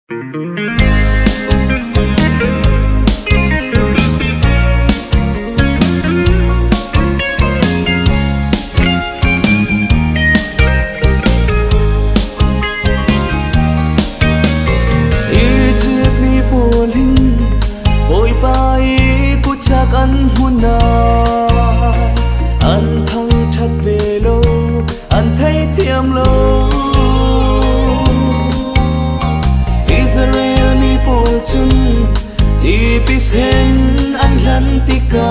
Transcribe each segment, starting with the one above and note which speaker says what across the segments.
Speaker 1: An huna an thăng chặt về lâu an thấy thiêm lâu Israel ni bol chun ti pisen an lan tika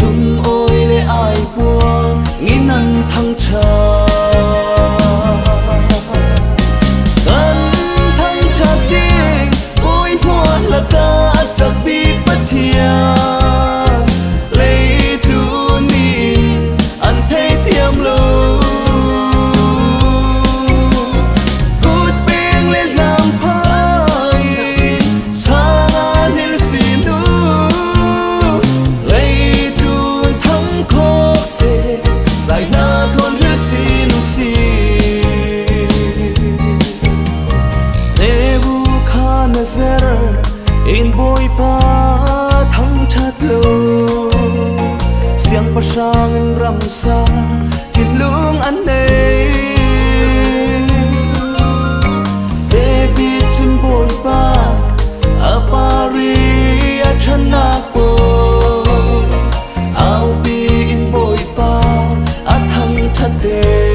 Speaker 1: lum oi le ai buang ngin an thăng chặt tiếng oi mua là ca chắc bi lấy tu min anh thấy thiêm lâu cút bên lên làm phai sang anh lên xin nu lấy tu thắng khó sẽ giải na thôn hết xin xin Nebuchadnezzar in boy pa thăng chặt lâu xiang pa sang ram sa tin lung an nei David chun boy pa apari a chana po ao bi in boy pa a thăng chặt de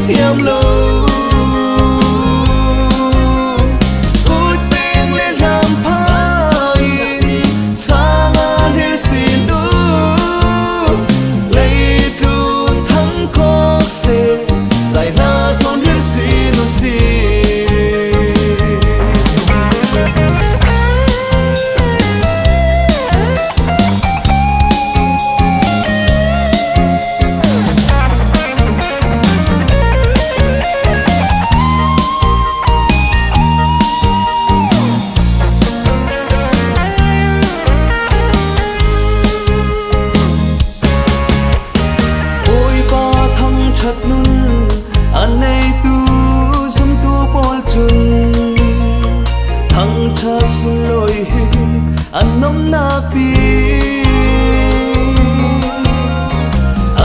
Speaker 1: thiêm lâu cút bên lên làm phai sang an hết xin đủ lấy tu thắng khó sẽ giải na thôn hết xin chặt nun anh này tu zum tu bol chun thăng cha sun loi hi anh nông na pi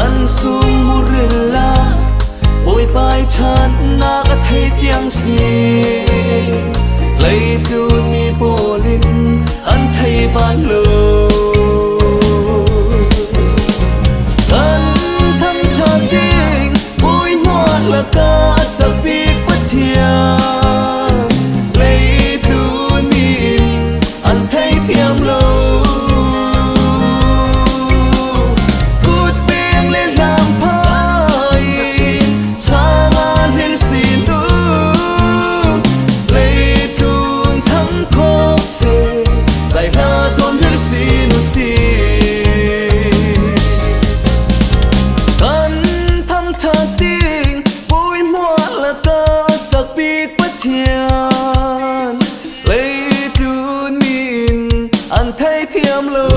Speaker 1: anh sung murilla bồi bai chan na ka thấy tiếng si lấy tu ni bolin anh thấy ban lơ là ca chắc biết bất thiêng lấy tu min anh thấy thiêng lâu cút bên lên làm phai sang an lên xin đủ lấy tu thắng khó sẽ giải ra thôn hết xin thăng chặt tiếng chắc biết bất thiện lấy tu min anh thấy thiêm lâu